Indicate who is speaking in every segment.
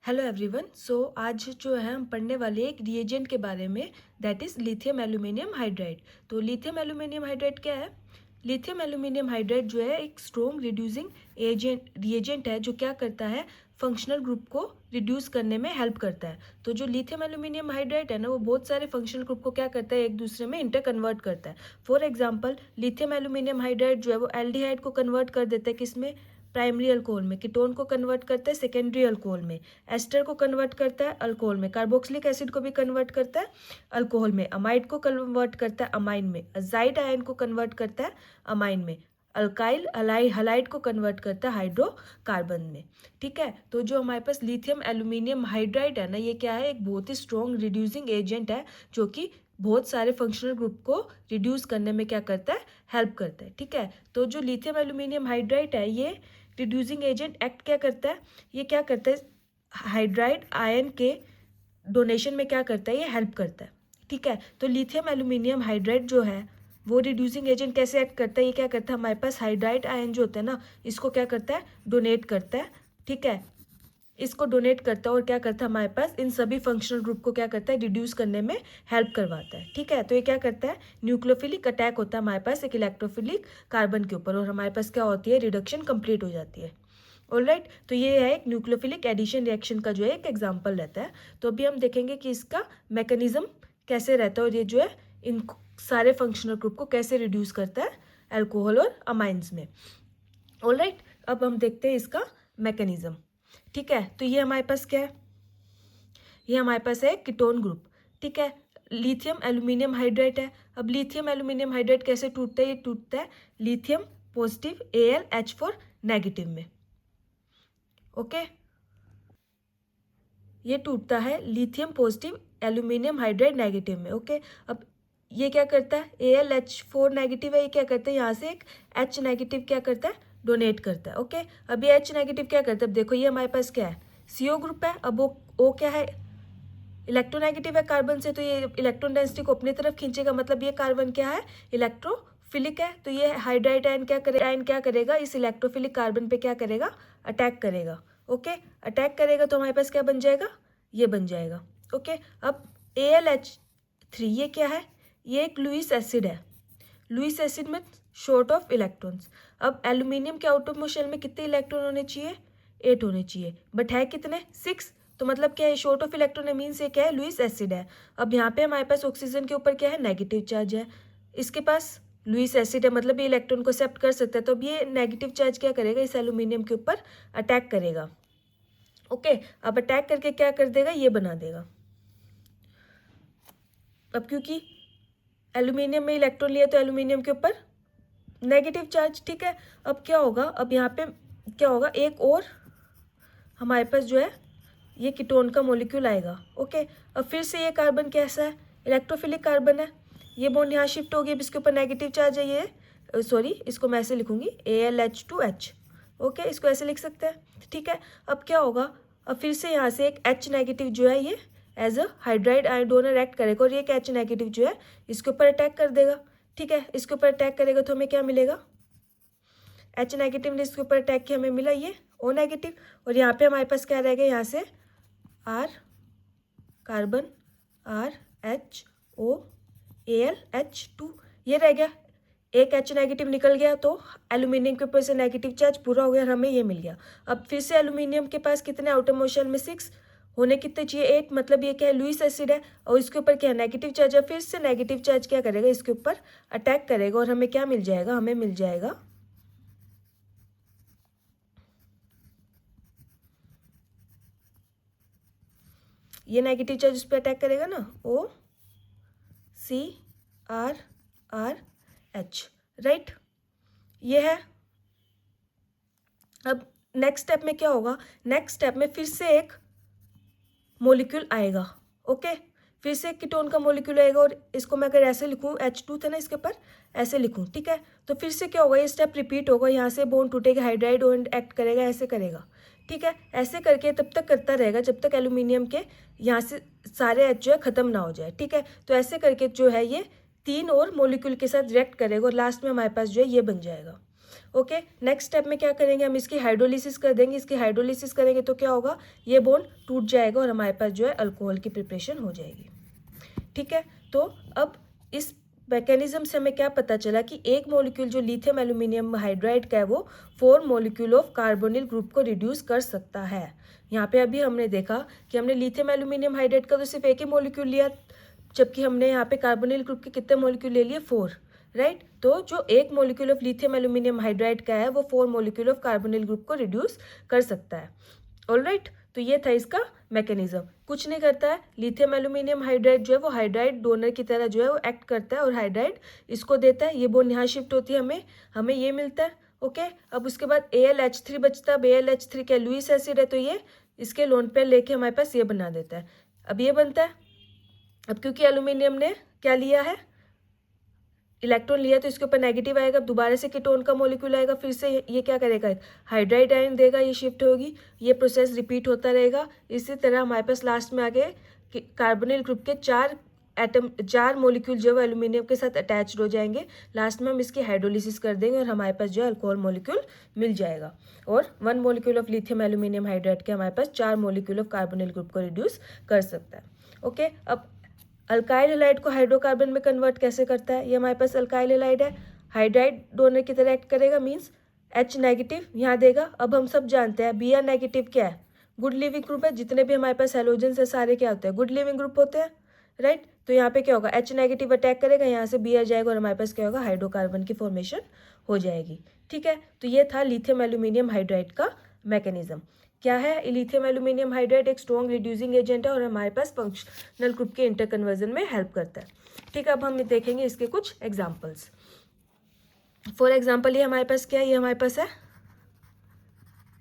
Speaker 1: Hello everyone. आज जो है हम पढ़ने वाले हैं एक रिएजेंट के बारे में, that is lithium aluminium hydride. तो लिथियम एल्यूमिनियम हाइड्राइड क्या है? लिथियम एल्यूमिनियम हाइड्राइड जो है एक स्ट्रॉन्ग रिड्यूसिंग रिएजेंट है जो क्या करता है, फंक्शनल ग्रुप को रिड्यूस करने में हेल्प करता है। तो जो लिथियम एल्यूमिनियम हाइड्राइड है ना, वो बहुत सारे फंक्शनल ग्रुप को क्या करता है, एक दूसरे में इंटर कन्वर्ट करता है। For example, lithium aluminium hydride जो है वो एल्डिहाइड को कन्वर्ट कर देता है किसमें, प्राइमरी अल्कोहल में। कीटोन को कन्वर्ट करता है सेकेंडरी अल्कोहल में। एस्टर को कन्वर्ट करता है अल्कोहल में। कार्बोक्सिलिक एसिड को भी कन्वर्ट करता है अल्कोहल में। अमाइड को कन्वर्ट करता है अमाइन में। अजाइड आयन को कन्वर्ट करता है अमाइन में। अल्काइल हलाइड को कन्वर्ट करता है हाइड्रोकार्बन में। ठीक है, तो जो हमारे पास लिथियम एल्यूमिनियम हाइड्राइड है ना, ये क्या है, एक बहुत ही स्ट्रॉन्ग रिड्यूसिंग एजेंट है जो कि बहुत सारे फंक्शनल ग्रुप को रिड्यूस करने में क्या करता है, हेल्प करता है। ठीक है, तो जो लिथियम एल्यूमिनियम हाइड्राइड है, ये रिड्यूसिंग एजेंट एक्ट क्या करता है, ये क्या करता है, हाइड्राइड आयन के डोनेशन में क्या करता है, ये हेल्प करता है। ठीक है, तो लिथियम एल्यूमिनियम हाइड्राइड जो है वो रिड्यूसिंग एजेंट कैसे एक्ट करता है, ये क्या करता है, हमारे पास हाइड्राइड आयन जो होता है ना, इसको क्या करता है, डोनेट करता है। ठीक है, इसको डोनेट करता है और क्या करता है, हमारे पास इन सभी फंक्शनल ग्रुप को क्या करता है, रिड्यूस करने में हेल्प करवाता है। ठीक है, तो ये क्या करता है, न्यूक्लियोफिलिक अटैक होता है हमारे पास एक इलेक्ट्रोफिलिक कार्बन के ऊपर और हमारे पास क्या होती है, रिडक्शन कंप्लीट हो जाती है। ऑलराइट, तो ये है एक न्यूक्लियोफिलिक एडिशन रिएक्शन का जो है एक एग्जांपल रहता है। तो अभी हम देखेंगे कि इसका मैकेनिज्म कैसे रहता है और ये जो है इन सारे फंक्शनल ग्रुप को कैसे रिड्यूस करता है अल्कोहल और अमाइंस में। ऑलराइट, अब हम देखते हैं इसका मैकेनिज्म। ठीक है, तो ये हमारे पास क्या है, ये हमारे पास है कीटोन ग्रुप। ठीक है, लिथियम एल्यूमिनियम हाइड्राइड है। अब लिथियम एल्यूमिनियम हाइड्राइड कैसे टूटता है, ये टूटता है लिथियम पॉजिटिव AlH4 नेगेटिव में। ओके, ये टूटता है lithium positive aluminium hydride negative में। ओके, अब ये क्या करता है, AlH4 नेगेटिव है, ये क्या करता है, यहाँ से एक H नेगेटिव क्या करता है, डोनेट करता है। ओके, अब ये H नेगेटिव क्या करता है, अब देखो ये हमारे पास क्या है, CO ग्रुप है। अब O क्या है, इलेक्ट्रोनेगेटिव है कार्बन से, तो ये इलेक्ट्रॉन डेंसिटी को अपनी तरफ खींचेगा, मतलब ये कार्बन क्या है, इलेक्ट्रोफिलिक है। तो ये हाइड्राइड आयन क्या करेगा, इस इलेक्ट्रोफिलिक कार्बन पे क्या करेगा, अटैक करेगा। ओके, अटैक करेगा तो हमारे पास क्या बन जाएगा, ये बन जाएगा। ओके, अब AlH3 ये क्या है, ये एक लुईस एसिड है। लुईस एसिड में शॉर्ट ऑफ इलेक्ट्रॉन्स। अब एल्यूमिनियम के आउटर मोशन में कितने इलेक्ट्रॉन होने चाहिए, 8 होने चाहिए, बट है कितने, 6। तो मतलब क्या है, शॉर्ट ऑफ इलेक्ट्रॉन मीन से क्या है, लुईस एसिड है। अब यहाँ पे हमारे पास ऑक्सीजन के ऊपर क्या है, नेगेटिव चार्ज है, इसके पास लुईस एसिड है, मतलब ये इलेक्ट्रॉन को एक्सेप्ट कर सकता है। तो अब ये नेगेटिव चार्ज क्या करेगा, इस एल्यूमिनियम के ऊपर अटैक करेगा। ओके, अब अटैक करके क्या कर देगा, ये बना देगा। अब क्योंकि एल्यूमिनियम में इलेक्ट्रॉन लिया तो एल्यूमिनियम के ऊपर नेगेटिव चार्ज। ठीक है, अब क्या होगा, अब यहाँ पे क्या होगा, एक और हमारे पास जो है ये कीटोन का मॉलिक्यूल आएगा। ओके, अब फिर से ये कार्बन कैसा है, इलेक्ट्रोफिलिक कार्बन है। ये बॉन्ड यहाँ शिफ्ट हो गया, अब इसके ऊपर नेगेटिव चार्ज है, ये सॉरी इसको मैं ऐसे लिखूंगी AlH2H। ओके, इसको ऐसे लिख सकते हैं। ठीक है, अब क्या होगा, अब फिर से यहाँ से एक H नेगेटिव जो है ये as a hydride ion donor act करेगा और ये एक H नेगेटिव जो है इसके ऊपर अटैक कर देगा। ठीक है, इसके ऊपर अटैक करेगा तो हमें क्या मिलेगा, H नेगेटिव ने इसके ऊपर अटैक किया, हमें मिला ये O नेगेटिव। और यहाँ पे हमारे पास क्या रहेगा, यहाँ से R कार्बन RHO ये रह गया, एक H नेगेटिव निकल गया तो एल्यूमिनियम के ऊपर से नेगेटिव चार्ज पूरा हो गया और हमें ये मिल गया। अब फिर से एल्यूमिनियम के पास कितने आउटर मोशन में 6 होने कितने चाहिए, 8, मतलब ये क्या है, लुईस एसिड है और इसके ऊपर क्या है, नेगेटिव चार्ज है। फिर से नेगेटिव चार्ज क्या करेगा, इसके ऊपर अटैक करेगा और हमें क्या मिल जाएगा, हमें मिल जाएगा ये नेगेटिव चार्ज उस पर अटैक करेगा ना, OCrRH, राइट, ये है। अब नेक्स्ट स्टेप में क्या होगा, नेक्स्ट स्टेप में फिर से एक मॉलिक्यूल आएगा। ओके, फिर से एक कीटोन का मॉलिक्यूल आएगा और इसको मैं अगर ऐसे लिखूँ, H2 था ना इसके ऊपर, ऐसे लिखूँ। ठीक है, तो फिर से क्या होगा, ये स्टेप रिपीट होगा, यहाँ से बॉन्ड टूटेगा, हाइड्राइड बॉन्ड एक्ट करेगा, ऐसे करेगा। ठीक है, ऐसे करके तब तक करता रहेगा जब तक एल्यूमिनियम के यहाँ से सारे H जो है ख़त्म ना हो जाए। ठीक है, तो ऐसे करके जो है ये 3 और मॉलिक्यूल के साथ रिएक्ट करेगा और लास्ट में हमारे पास जो है ये बन जाएगा। ओके, नेक्स्ट स्टेप में क्या करेंगे, हम इसकी हाइड्रोलिसिस कर देंगे। इसकी हाइड्रोलिसिस करेंगे तो क्या होगा, ये बॉन्ड टूट जाएगा और हमारे पास जो है अल्कोहल की प्रिपरेशन हो जाएगी। ठीक है, तो अब इस मैकेनिज्म से हमें क्या पता चला कि एक मॉलिक्यूल जो लिथियम एल्यूमिनियम हाइड्राइड का है वो 4 मॉलिक्यूल ऑफ कार्बोनिल ग्रुप को रिड्यूस कर सकता है। यहाँ पे अभी हमने देखा कि हमने लिथियम एल्यूमिनियम हाइड्राइड का तो सिर्फ एक ही मॉलिक्यूल लिया, जबकि हमने यहाँ पे कार्बोनिल ग्रुप के कितने मॉलिक्यूल ले लिए, 4, राइट। तो जो एक molecule of lithium aluminium hydride का है वो 4 मॉलिक्यूल ऑफ कार्बोनिल ग्रुप को रिड्यूस कर सकता है। ऑलराइट, तो ये था इसका मैकेनिज्म। कुछ नहीं करता है, लिथियम एल्यूमिनियम हाइड्राइड जो है वो हाइड्राइड डोनर की तरह जो है वो एक्ट करता है और हाइड्राइड इसको देता है, ये बॉन्ड यहाँ शिफ्ट होती है, हमें ये मिलता है। ओके, अब उसके बाद AlH3 बचता है। अब AlH3 क्या, लुईस एसिड है, तो ये इसके लोन पेयर लेके हमारे पास ये बना देता है। अब ये बनता है, अब क्योंकि एल्यूमिनियम ने क्या लिया है, इलेक्ट्रॉन लिया, तो इसके ऊपर नेगेटिव आएगा। अब दोबारा से कीटोन का मॉलिक्यूल आएगा, फिर से ये क्या करेगा, हाइड्राइड आयन देगा, ये शिफ्ट होगी, ये प्रोसेस रिपीट होता रहेगा। इसी तरह हमारे पास लास्ट में आगे कार्बोनिल ग्रुप के 4 मॉलिक्यूल जो है एल्यूमिनियम के साथ अटैच्ड हो जाएंगे। लास्ट में हम इसकी हाइड्रोलिसिस कर देंगे और हमारे पास जो है अल्कोहल मॉलिक्यूल मिल जाएगा। और 1 molecule of lithium aluminium hydride के हमारे पास 4 मॉलिक्यूल ऑफ कार्बोनिल ग्रुप को रिड्यूस कर सकता है। ओके, अब अल्काइल हैलाइड को हाइड्रोकार्बन में कन्वर्ट कैसे करता है, ये हमारे पास अल्काइल हैलाइड है, हाइड्राइड डोनर की तरह एक्ट करेगा, मीन्स H नेगेटिव यहाँ देगा। अब हम सब जानते हैं Br नेगेटिव क्या है, गुड लिविंग ग्रुप है। जितने भी हमारे पास हेलोजेंस है सारे क्या होते हैं, गुड लिविंग ग्रुप होते हैं, राइट। तो यहाँ पे क्या होगा, H नेगेटिव अटैक करेगा, यहाँ से Br जाएगा और हमारे पास क्या होगा, हाइड्रोकार्बन की फॉर्मेशन हो जाएगी। ठीक है, तो ये था लिथियम एल्यूमिनियम हाइड्राइड का मैकेनिज्म। क्या है, लिथियम एल्यूमिनियम हाइड्राइड एक स्ट्रॉन्ग रिड्यूसिंग एजेंट है और हमारे पास फंक्शनल ग्रुप के इंटर कन्वर्जन में हेल्प करता है। ठीक है, अब हम देखेंगे इसके कुछ एग्जांपल्स। फॉर एग्जांपल ये हमारे पास क्या है, ये हमारे पास है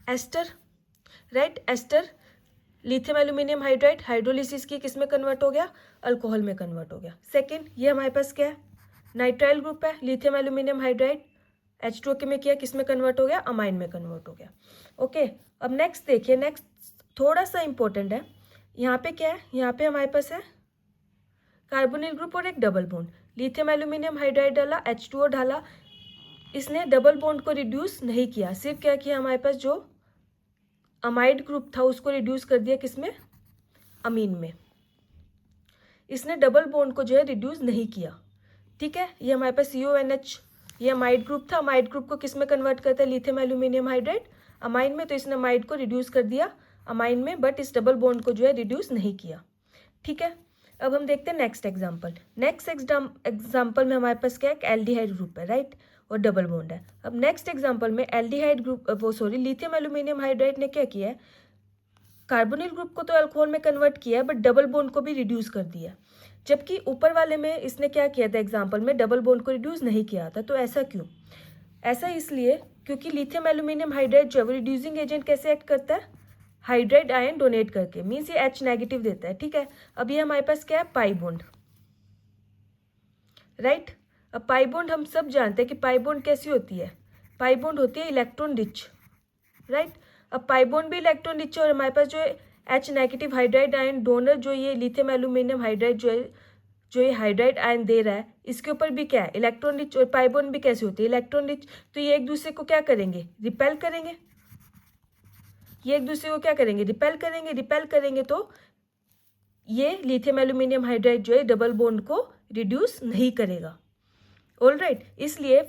Speaker 1: ester, right. Ester lithium aluminium hydride, hydrolysis की किस में कन्वर्ट हो गया, अल्कोहल में कन्वर्ट हो गया। सेकेंड, ये हमारे पास क्या है, नाइट्राइल ग्रुप है, लिथियम एल्यूमिनियम हाइड्राइड H2O के में किया, किस में कन्वर्ट हो गया, अमाइन में कन्वर्ट हो गया। ओके, अब नेक्स्ट देखिए, नेक्स्ट थोड़ा सा इंपॉर्टेंट है। यहाँ पे क्या है, यहाँ पे हमारे पास है कार्बोनिल ग्रुप और एक double bond, lithium aluminium hydride डाला, H2O डाला, इसने डबल बॉन्ड को रिड्यूस नहीं किया, सिर्फ क्या किया, हमारे पास जो अमाइड ग्रुप था उसको रिड्यूस कर दिया किसमें, अमीन में। इसने डबल बॉन्ड को जो है रिड्यूस नहीं किया। ठीक है, ये हमारे पास CONH, ये अमाइड ग्रुप था, अमाइड ग्रुप को किस में कन्वर्ट करता है, लिथियम एल्यूमिनियम हाइड्राइड, अमाइन में। तो इसने अमाइड को रिड्यूस कर दिया अमाइन में, बट इस डबल बॉन्ड को जो है रिड्यूस नहीं किया। ठीक है, अब हम देखते हैं नेक्स्ट एग्जांपल। नेक्स्ट एग्जांपल में हमारे पास क्या है, एल्डिहाइड ग्रुप है, राइट, और डबल बॉन्ड है। अब नेक्स्ट एग्जांपल में aldehyde group lithium aluminium hydride ने क्या किया है, कार्बोनिल ग्रुप को तो अल्कोहल में कन्वर्ट किया है, बट डबल बॉन्ड को भी रिड्यूस कर दिया। जबकि ऊपर वाले में इसने क्या किया था, एग्जाम्पल में डबल बॉन्ड को रिड्यूस नहीं किया था। तो ऐसा क्यों, ऐसा इसलिए क्योंकि लिथियम एल्यूमिनियम हाइड्राइड जो है रिड्यूसिंग एजेंट कैसे एक्ट करता है, हाइड्राइड आयन डोनेट करके, मीन्स ये H नेगेटिव देता है। ठीक है, अब ये हमारे पास क्या है, पाई बॉन्ड, राइट। अब पाई बॉन्ड हम सब जानते हैं कि पाई बॉन्ड कैसी होती है, पाई बॉन्ड होती है इलेक्ट्रॉन रिच, राइट। अब पाई बॉन्ड भी इलेक्ट्रॉन रिच है और हमारे पास जो है H negative hydride ion donor जो ये लिथियम एल्यूमिनियम हाइड्राइड जो ये हाइड्राइड आयन दे रहा है, इसके ऊपर भी क्या है, इलेक्ट्रॉन रिच। और पाई बॉन्ड भी कैसे होती है, इलेक्ट्रॉन रिच। तो ये एक दूसरे को क्या करेंगे, रिपेल करेंगे, ये एक दूसरे को क्या करेंगे, रिपेल करेंगे। रिपेल करेंगे तो ये लिथियम एल्यूमिनियम हाइड्राइड जो है डबल बॉन्ड को रिड्यूस नहीं करेगा। ऑलराइट, इसलिए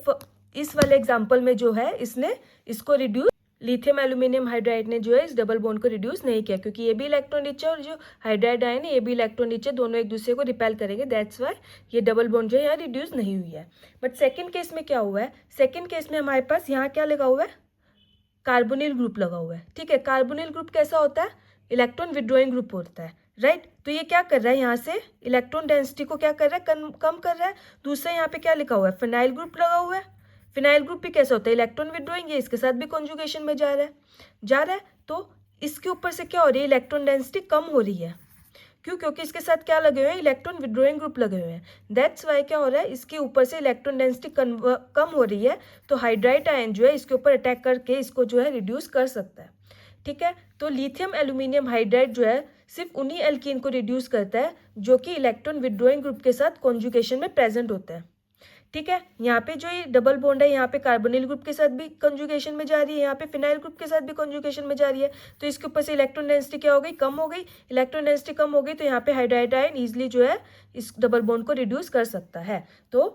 Speaker 1: इस वाले एग्जाम्पल में जो है इसने इसको रिड्यूस, लिथियम एल्यूमिनियम हाइड्राइड ने जो है इस डबल बॉन्ड को रिड्यूस नहीं किया, क्योंकि ये भी इलेक्ट्रॉन रिच है और जो हाइड्राइड आयन है ये भी इलेक्ट्रॉन रिच है, दोनों एक दूसरे को रिपेल करेंगे, दैट्स वाई ये डबल बॉन्ड जो है यहाँ रिड्यूस नहीं हुई है। बट सेकंड केस में क्या हुआ है, सेकंड केस में हमारे पास यहाँ क्या लगा हुआ है, कार्बोनिल ग्रुप लगा हुआ है। ठीक है, कार्बोनिल ग्रुप कैसा होता है, इलेक्ट्रॉन विड्रॉइंग ग्रुप होता है, राइट। तो ये क्या कर रहा है, यहाँ से इलेक्ट्रॉन डेंसिटी को क्या कर रहा है, कम कर रहा है। दूसरा यहाँ पे क्या लिखा हुआ है, फिनाइल ग्रुप लगा हुआ है। फिनाइल ग्रुप भी कैसा होता है, इलेक्ट्रॉन विड्रॉइंग, ये इसके साथ भी कॉन्जुगेशन में जा रहा है। तो इसके ऊपर से क्या हो रही है, इलेक्ट्रॉन डेंसिटी कम हो रही है। क्यों, क्योंकि इसके साथ क्या लगे हुए हैं, इलेक्ट्रॉन विड्रॉइंग ग्रुप लगे हुए हैं। दैट्स वाई क्या हो रहा है, इसके ऊपर से इलेक्ट्रॉन डेंसिटी कम हो रही है, तो हाइड्राइड आयन जो है इसके ऊपर अटैक करके इसको जो है रिड्यूस कर सकता है। ठीक है, तो लिथियम एल्यूमिनियम हाइड्राइड जो है सिर्फ उन्हीं एल्कीन को रिड्यूस करता है जो कि इलेक्ट्रॉन विड्रॉइंग ग्रुप के साथ कॉन्जुगेशन में प्रेजेंट होता है। ठीक है। यहाँ पे जो ये डबल बॉन्ड है यहाँ पे कार्बोनिल ग्रुप के साथ भी कंजुगेशन में जा रही है, यहाँ पे फिनाइल ग्रुप के साथ भी कंजुगेशन में जा रही है, तो इसके ऊपर से इलेक्ट्रॉन डेंसिटी क्या हो गई, कम हो गई। इलेक्ट्रॉन डेंसिटी कम हो गई तो यहाँ पे हाइड्राइड आयन ईजिली जो है इस डबल बॉन्ड को रिड्यूस कर सकता है। तो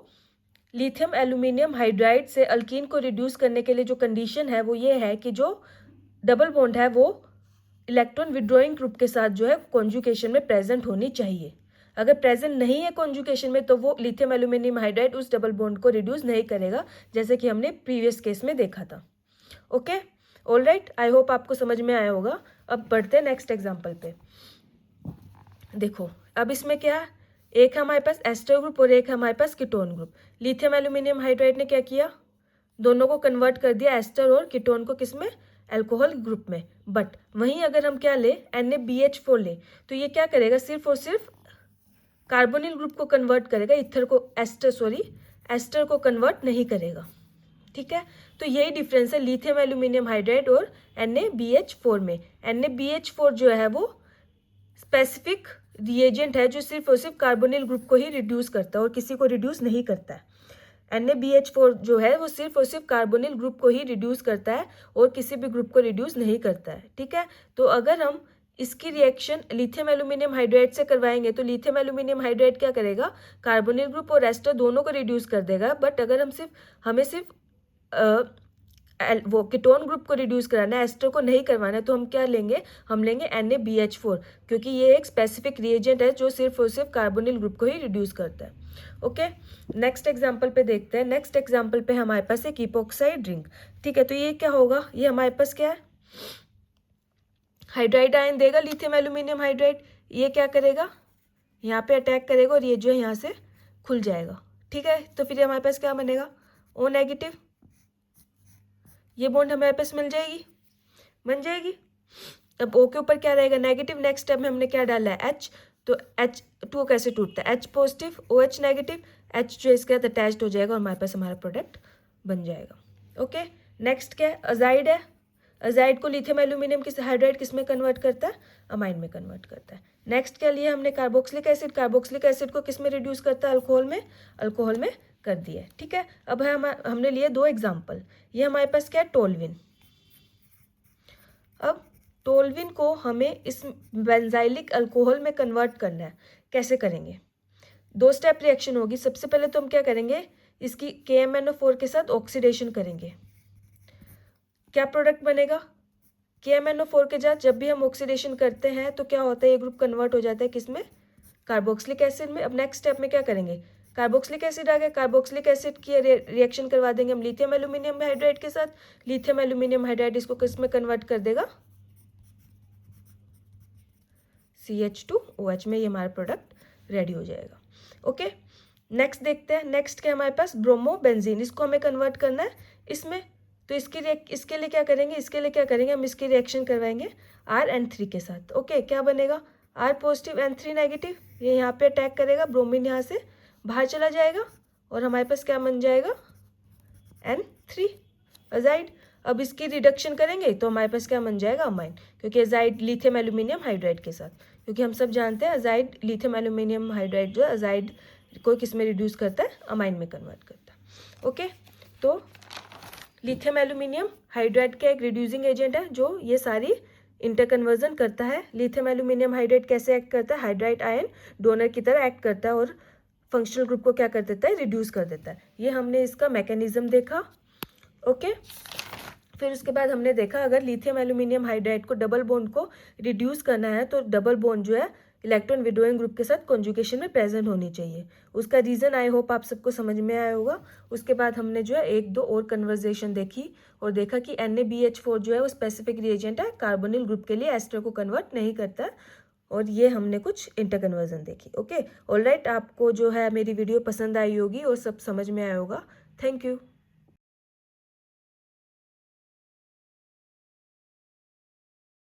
Speaker 1: लिथियम एल्यूमिनियम हाइड्राइड से अल्कीन को रिड्यूस करने के लिए जो कंडीशन है वो ये है कि जो डबल बॉन्ड है वो इलेक्ट्रॉन विड्रॉइंग ग्रुप के साथ जो है कॉन्जुगेशन में प्रेजेंट होनी चाहिए। अगर प्रेजेंट नहीं है कॉन्जुगेशन में तो वो लिथियम एल्यूमिनियम हाइड्राइड उस डबल बॉन्ड को रिड्यूस नहीं करेगा, जैसे कि हमने प्रीवियस केस में देखा था। ओके, ऑलराइट, आई होप आपको समझ में आया होगा। अब बढ़ते हैं नेक्स्ट एग्जांपल पे। देखो अब इसमें क्या है, एक है हमारे पास एस्टर ग्रुप और एक है हमारे पास ketone group. Lithium aluminium hydride ने क्या किया, दोनों को कन्वर्ट कर दिया एस्टर और कीटोन को किसमें, अल्कोहल ग्रुप में। बट वहीं अगर हम क्या ले, NaBH4 ले, तो ये क्या करेगा, सिर्फ और सिर्फ कार्बोनिल ग्रुप को कन्वर्ट करेगा, इथर को एस्टर को कन्वर्ट नहीं करेगा। ठीक है, तो यही डिफरेंस है लिथियम एल्यूमिनियम हाइड्राइड और NaBH4 में। NaBH4 जो है वो स्पेसिफिक रिएजेंट है जो सिर्फ और सिर्फ कार्बोनिल ग्रुप को ही रिड्यूस करता है और किसी को रिड्यूस नहीं करता है। NaBH4 जो है वो सिर्फ और सिर्फ कार्बोनिल ग्रुप को ही रिड्यूस करता है और किसी भी ग्रुप को रिड्यूस नहीं करता है। ठीक है, तो अगर हम इसकी रिएक्शन लिथियम एल्यूमिनियम हाइड्राइड से करवाएंगे तो लिथियम एल्यूमिनियम हाइड्राइड क्या करेगा, कार्बोनिल ग्रुप और एस्टर दोनों को रिड्यूस कर देगा। बट अगर हमें सिर्फ वो कीटोन ग्रुप को रिड्यूस कराना है, एस्टर को नहीं करवाना है, तो हम क्या लेंगे, हम लेंगे NaBH4, क्योंकि ये एक स्पेसिफिक रिएजेंट है जो सिर्फ और सिर्फ कार्बोनिल ग्रुप को ही रिड्यूस करता है। ओके, नेक्स्ट एग्जांपल पे देखते हैं। नेक्स्ट एग्जांपल पे हमारे पास एक इपोक्साइड रिंग। ठीक है, तो ये क्या होगा, ये हमारे पास क्या है, हाइड्राइड आयन देगा लिथियम एल्यूमिनियम हाइड्राइड। ये क्या करेगा, यहाँ पे अटैक करेगा और ये जो है यहाँ से खुल जाएगा। ठीक है, तो फिर हमारे पास क्या बनेगा, O नेगेटिव। ये बॉन्ड हमारे पास बन जाएगी। अब O के ऊपर क्या रहेगा, नेगेटिव। नेक्स्ट स्टेप में हमने क्या डाला है, H, तो H2 कैसे टूटता है, H positive OH negative, H जो इसके साथ अटैच्ड हो जाएगा और हमारे पास हमारा प्रोडक्ट बन जाएगा। ओके, नेक्स्ट क्या है, अजाइड है। अजाइड को लिथियम एल्यूमिनियम किस हाइड्राइड किस में कन्वर्ट करता है, अमाइन में कन्वर्ट करता है। नेक्स्ट क्या लिया हमने, कार्बोक्सिलिक एसिड। कार्बोक्सिलिक एसिड को किस में रिड्यूस करता है, अल्कोहल में कर दिया है। ठीक है, अब है हमने लिए दो एग्जाम्पल। ये हमारे पास क्या है, टोल्विन। अब टोल्विन को हमें इस बेंजाइलिक अल्कोहल में कन्वर्ट करना है। कैसे करेंगे, दो स्टेप रिएक्शन होगी। सबसे पहले तो हम क्या करेंगे, इसकी KMnO4 के साथ ऑक्सीडेशन करेंगे। क्या प्रोडक्ट बनेगा, KMnO4 के साथ जब भी हम ऑक्सीडेशन करते हैं तो क्या होता है, ये ग्रुप कन्वर्ट हो जाता है किसमें, कार्बोक्सिलिक एसिड में। अब नेक्स्ट स्टेप में क्या करेंगे, कार्बोक्सिलिक एसिड आ गया, कार्बोक्सिलिक एसिड की रिएक्शन करवा देंगे हम लिथियम एल्यूमिनियम हाइड्राइड के साथ। लिथियम एल्यूमिनियम हाइड्राइड इसको किस में कन्वर्ट कर देगा, CH2OH में। ये हमारा प्रोडक्ट रेडी हो जाएगा। ओके, नेक्स्ट देखते हैं। नेक्स्ट क्या हमारे पास, ब्रोमोबेंजीन। इसको हमें कन्वर्ट करना है इसमें, तो इसके लिए क्या करेंगे, हम इसकी रिएक्शन करवाएंगे RN3 के साथ। ओके, क्या बनेगा, R पॉजिटिव N3 नेगेटिव। ये यहाँ पे अटैक करेगा, ब्रोमीन यहाँ से बाहर चला जाएगा और हमारे पास क्या बन जाएगा, N3 अजाइड। अब इसकी रिडक्शन करेंगे तो हमारे पास क्या बन जाएगा, अमाइन, क्योंकि अजाइड लिथियम एल्यूमिनियम हाइड्राइड के साथ, क्योंकि हम सब जानते हैं अजाइड लिथियम एल्यूमिनियम हाइड्राइड जो है अजाइड को किस में रिड्यूस करता है, अमाइन में कन्वर्ट करता है। ओके, तो लिथियम एल्यूमिनियम हाइड्राइड का एक रिड्यूसिंग एजेंट है जो ये सारी इंटरकन्वर्जन करता है। लिथियम एल्यूमिनियम हाइड्राइड कैसे एक्ट करता है, हाइड्राइड आयन डोनर की तरह एक्ट करता है और फंक्शनल ग्रुप को क्या कर देता है, रिड्यूस कर देता है। ये हमने इसका मैकेनिज्म देखा। ओके, फिर उसके बाद हमने देखा अगर लिथियम एल्यूमिनियम हाइड्राइड को डबल बॉन्ड को रिड्यूस करना है तो डबल बॉन्ड जो है इलेक्ट्रॉन विड्रॉइंग ग्रुप के साथ कॉन्जुगेशन में प्रेजेंट होनी चाहिए। उसका रीज़न आई होप आप सबको समझ में आया होगा। उसके बाद हमने जो है एक दो और कन्वर्जेशन देखी और देखा कि NaBH4 जो है वो स्पेसिफिक रिएजेंट है, कार्बोनिल ग्रुप के लिए एस्टर को कन्वर्ट नहीं करता है, और ये हमने कुछ इंटरकन्वर्जन देखी। ओके, ऑलराइट, आपको जो है मेरी वीडियो पसंद आई होगी और सब समझ में आया होगा। Thank you.